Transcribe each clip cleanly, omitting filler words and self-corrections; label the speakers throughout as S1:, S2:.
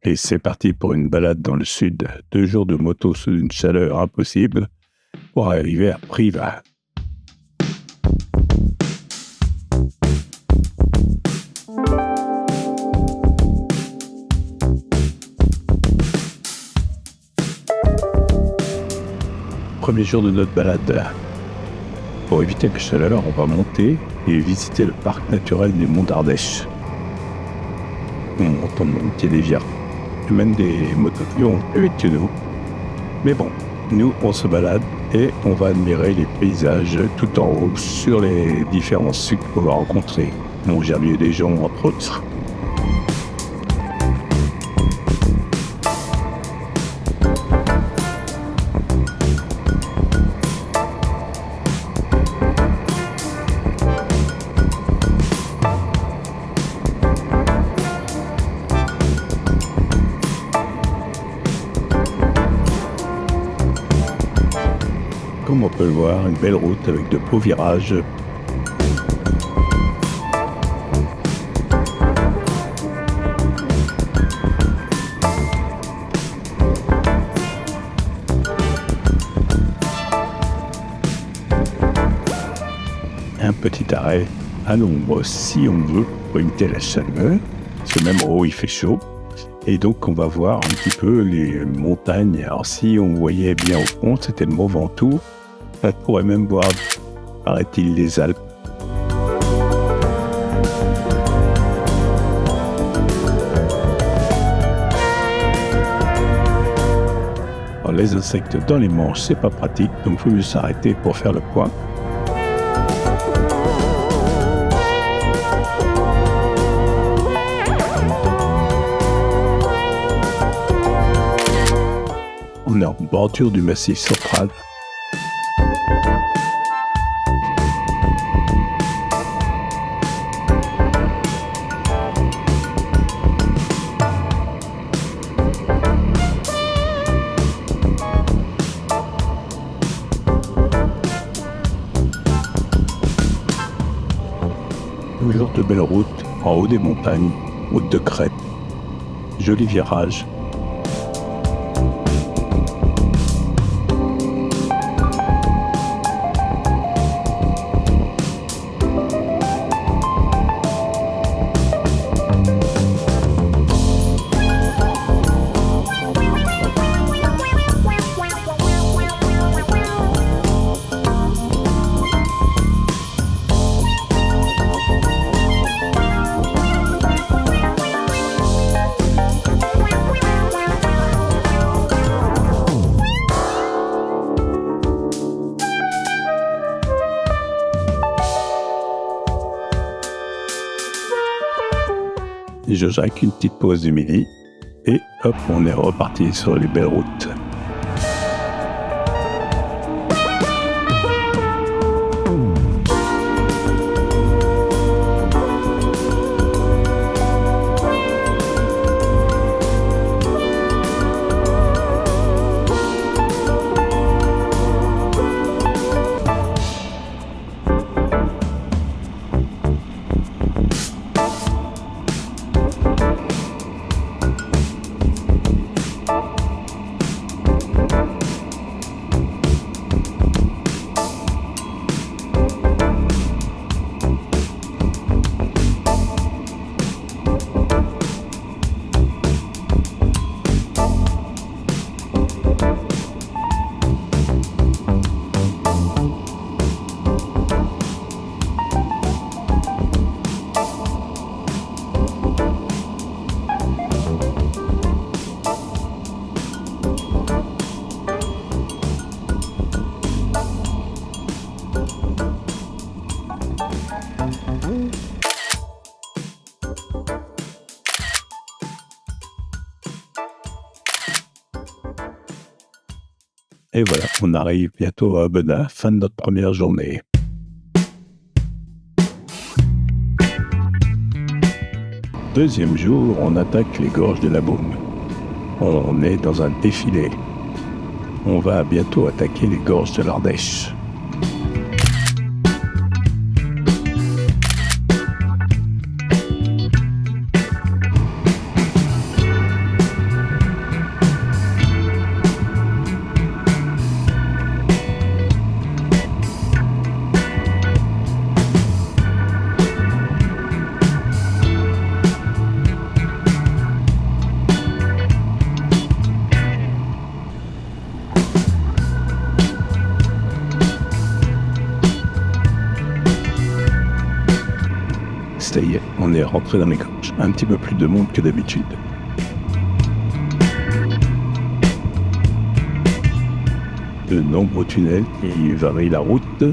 S1: Et c'est parti pour une balade dans le sud. 2 jours de moto sous une chaleur impossible pour arriver à Privas. Premier jour de notre balade. Pour éviter la chaleur, on va monter et visiter le parc naturel des Monts d'Ardèche. On monte en pied des vierges. Même des motos plus vite que nous. Mais bon, nous, on se balade et on va admirer les paysages tout en haut sur les différents sites qu'on va rencontrer. Mont Gerbier des Joncs, entre autres. Comme on peut le voir, une belle route avec de beaux virages. Un petit arrêt à l'ombre si on veut pour éviter la chaleur, parce que même en haut il fait chaud. Et donc on va voir un petit peu les montagnes. Alors si on voyait bien au fond, c'était le Mont Ventoux. On pourrait même voir, paraît-il, les Alpes. Alors, les insectes dans les manches, c'est pas pratique, donc il faut mieux s'arrêter pour faire le point. On est en bordure du Massif central. Toujours de belles routes en haut des montagnes, route de crête, joli virage. Et je avec une petite pause du midi et hop, on est reparti sur les belles routes. Et voilà, on arrive bientôt à Benin, fin de notre première journée. Deuxième jour, on attaque les gorges de la Beaume. On est dans un défilé. On va bientôt attaquer les gorges de l'Ardèche. on est rentré dans les gorges. Un petit peu plus de monde que d'habitude. De nombreux tunnels qui varient la route,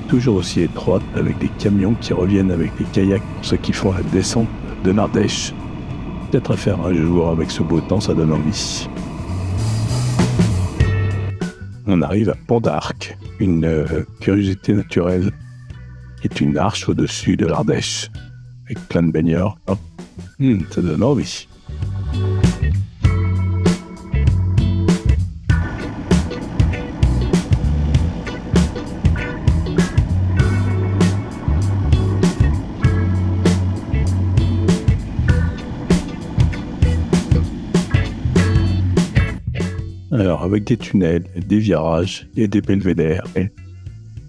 S1: toujours aussi étroite, avec des camions qui reviennent avec des kayaks pour ceux qui font la descente de l'Ardèche. Peut-être à faire un jour avec ce beau temps, ça donne envie. On arrive à Pont d'Arc, une curiosité naturelle, qui est une arche au-dessus de l'Ardèche, avec plein de baigneurs. Ça donne envie. Alors, avec des tunnels, des virages et des belvédères,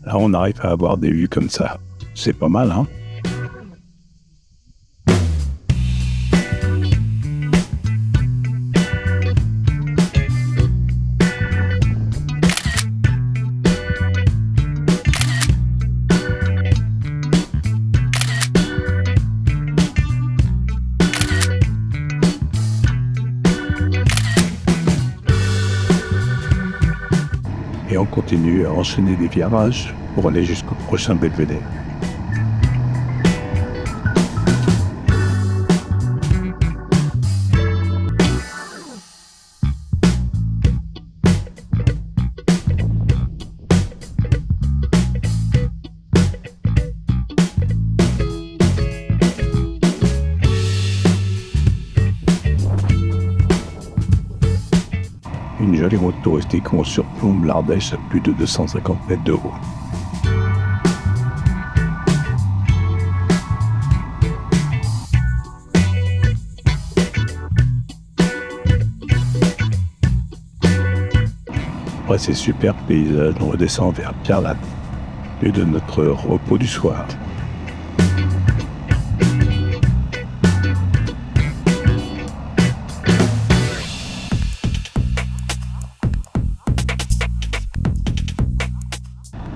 S1: là, on arrive à avoir des vues comme ça. C'est pas mal, hein? Et on continue à enchaîner des virages pour aller jusqu'au prochain belvédère. Une jolie route touristique où on surplombe l'Ardèche à plus de 250 mètres de haut. Après ces super paysages, on redescend vers Pierrelatte, lieu de notre repos du soir.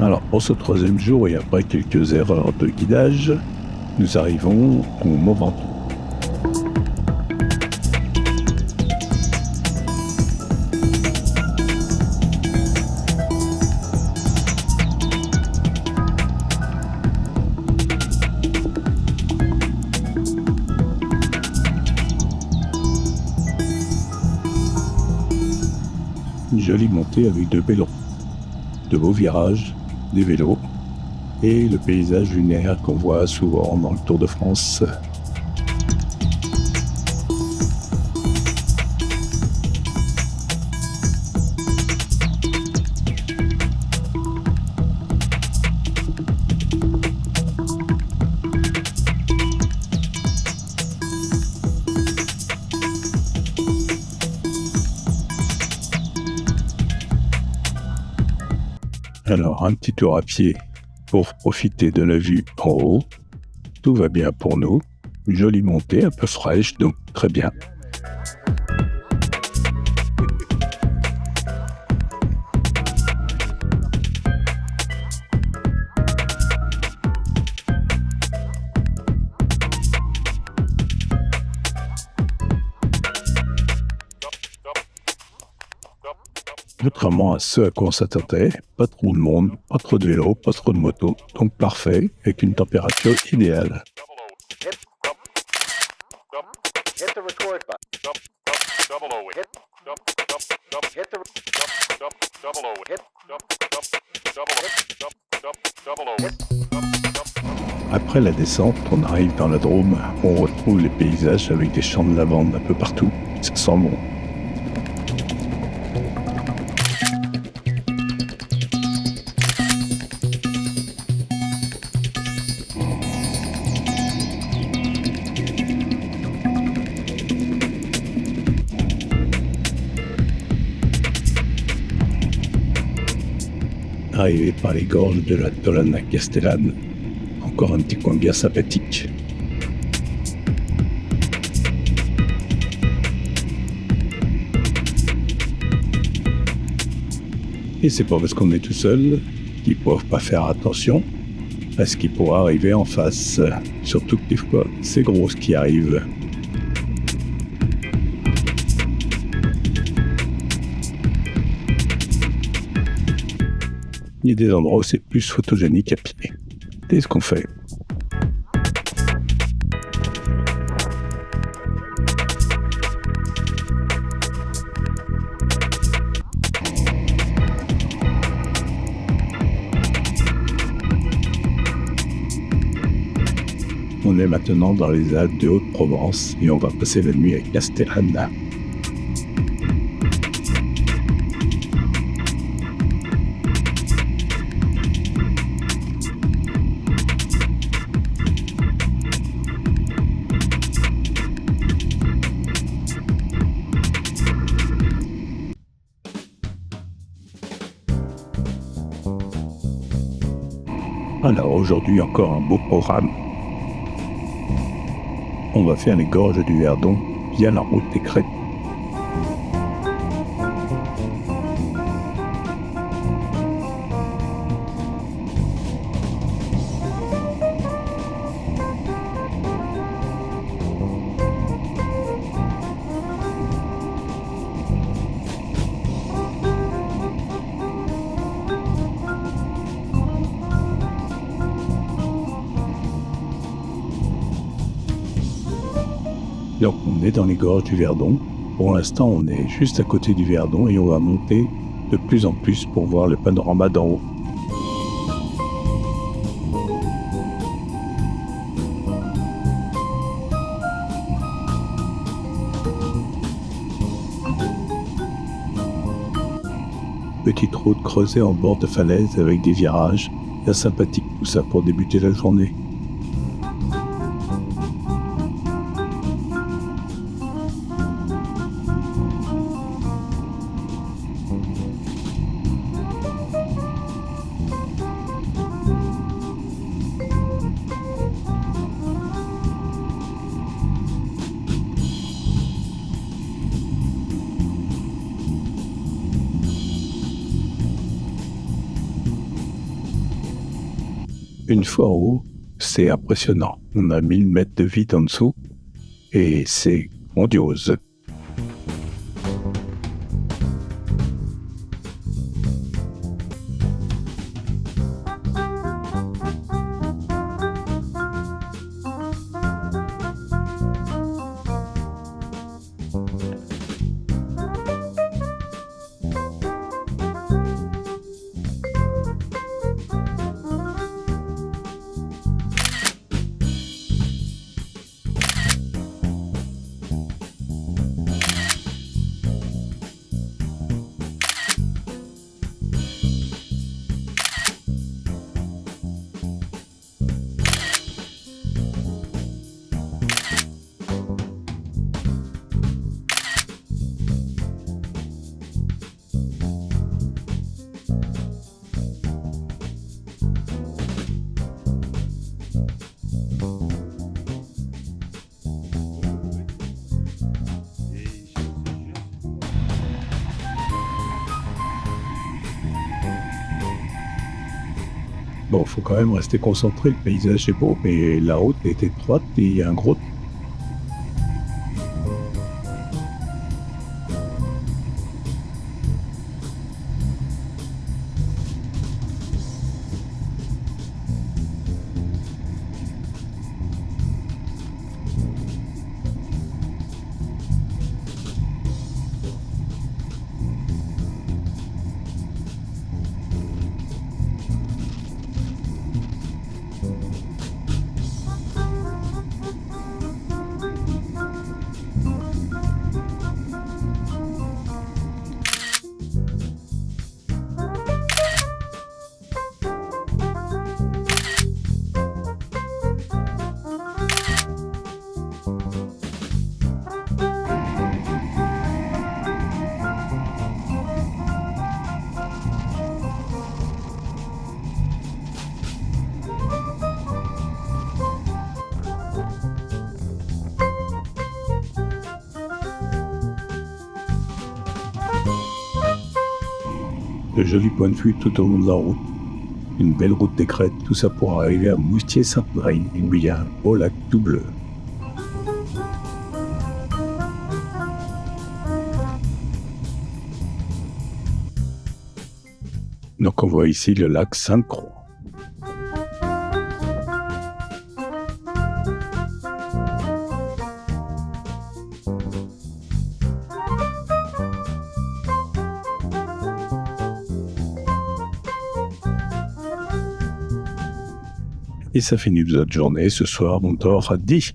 S1: Alors, pour ce troisième jour et après quelques erreurs de guidage, nous arrivons au Mont Ventoux. Une jolie montée avec de belles routes, de beaux virages, des vélos et le paysage lunaire qu'on voit souvent dans le Tour de France. Alors, un petit tour à pied pour profiter de la vue en haut. Tout va bien pour nous. Une jolie montée, un peu fraîche, donc très bien. Contrairement à ce à quoi on s'attendait, pas trop de monde, pas trop de vélos, pas trop de motos, donc parfait, avec une température idéale. Après la descente, on arrive dans la Drôme, où on retrouve les paysages avec des champs de lavande un peu partout. Ça sent bon. Arrivé par les gorges de la Tolana Castellane, encore un petit coin bien sympathique. Et c'est pas parce qu'on est tout seul qu'ils peuvent pas faire attention. à ce qui pourra arriver en face. Surtout que des fois, c'est gros ce qui arrive. Il y a des endroits où c'est plus photogénique à pied. C'est ce qu'on fait. On est maintenant dans les Alpes de Haute-Provence et on va passer la nuit à Castellane. Alors aujourd'hui encore un beau programme. On va faire les gorges du Verdon via la route des Crêtes. Donc on est dans les gorges du Verdon. Pour l'instant, on est juste à côté du Verdon et on va monter de plus en plus pour voir le panorama d'en haut. Petite route creusée en bord de falaise avec des virages. Bien sympathique tout ça pour débuter la journée. Une fois en haut, c'est impressionnant. On a 1000 mètres de vide en dessous et c'est grandiose. Bon, faut quand même rester concentré, le paysage est beau, mais la route est étroite et il y a un gros. De jolis points de vue tout au long de la route. une belle route des crêtes, tout ça pour arriver à Moustier-Sainte-Marie, où il y a un beau lac tout bleu. Donc on voit ici le lac Sainte-Croix. Et ça finit notre journée. Ce soir, on dort à 10.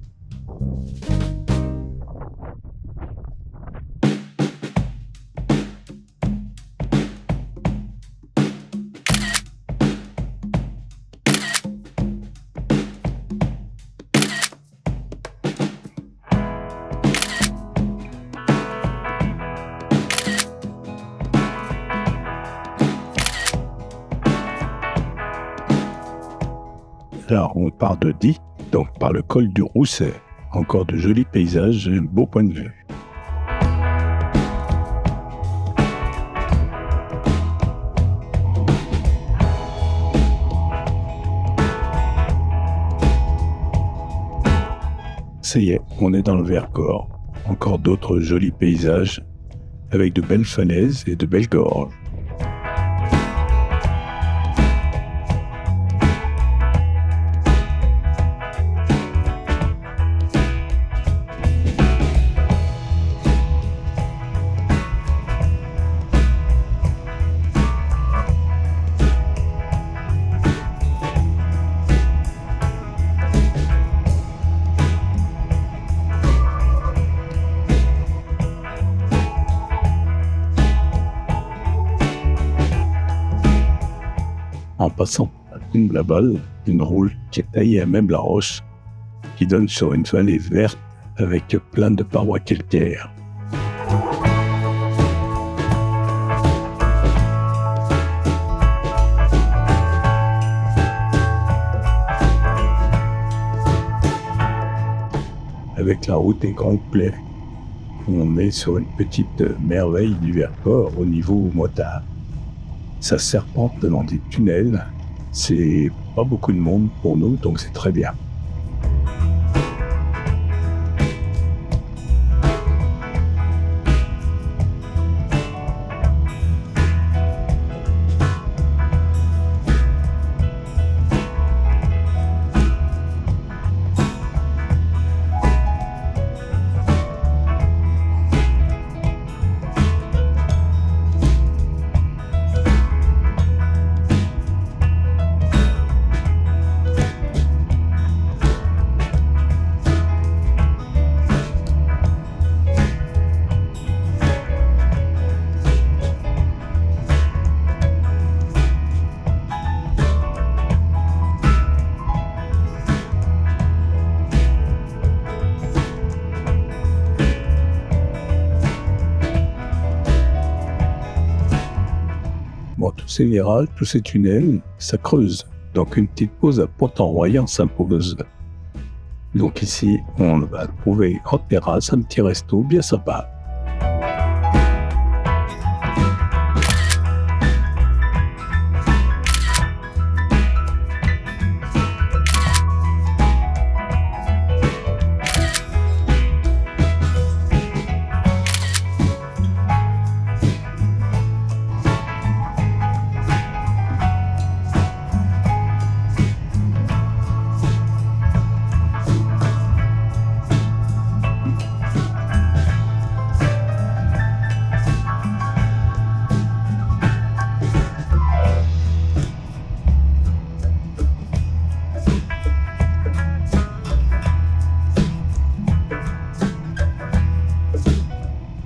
S1: Là, on part de Die, donc par le col du Rousset. Encore de jolis paysages et un beau point de vue. Ça y est, on est dans le Vercors. Encore d'autres jolis paysages avec de belles falaises et de belles gorges. En passant une la balle, une roule qui est taillée à même la roche, qui donne sur une vallée verte avec plein de parois calcaires. Avec la route et Grand Play, on est sur une petite merveille du Vercors au niveau Motard. Ça serpente dans des tunnels, c'est pas beaucoup de monde pour nous, donc c'est très bien. Bon, tous ces virages, tous ces tunnels, ça creuse. Donc une petite pause à Pont-en-Royant s'impose. Donc ici, on va trouver en terrasse un petit resto bien sympa.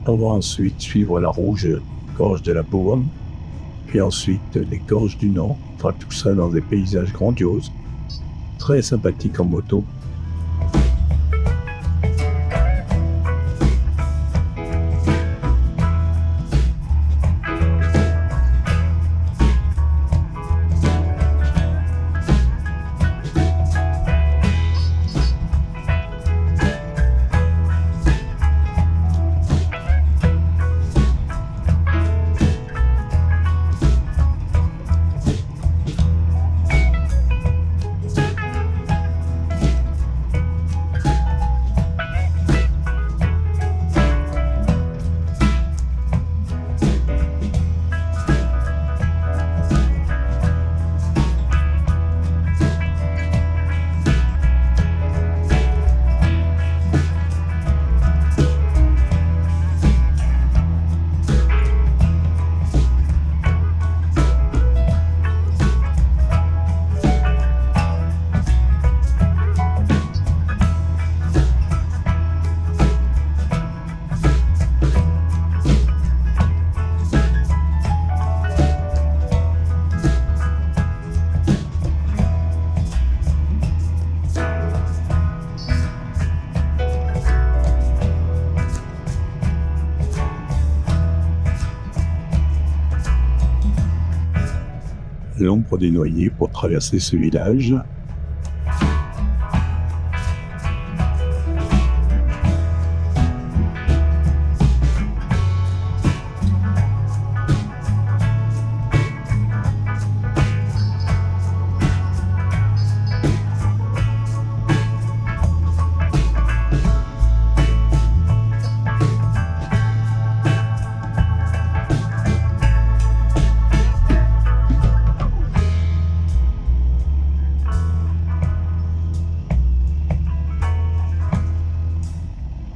S1: On va ensuite suivre la rouge gorge de la Bourne, puis ensuite les gorges du Nord, enfin tout ça dans des paysages grandioses, très sympathiques en moto. l'ombre des noyers pour traverser ce village.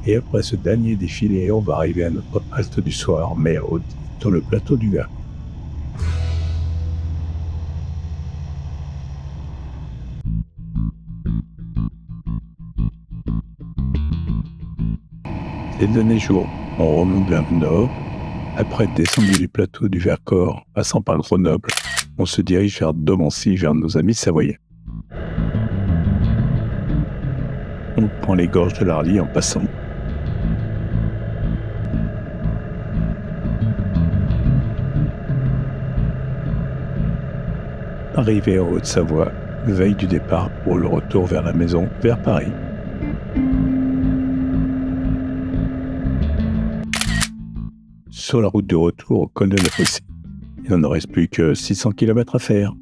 S1: Et après ce dernier défilé, on va arriver à notre halte du soir, mer haute, sur le plateau du Gard. C'est le dernier jour, on remonte vers le nord. Après être descendu du plateau du Vercors, passant par Grenoble, on se dirige vers Domancy, vers nos amis savoyens. On prend les gorges de l'Arly en passant. Arrivé en Haute-Savoie, veille du départ pour le retour vers la maison, vers Paris. Sur la route de retour au col de la Fossée, il n'en reste plus que 600 km à faire.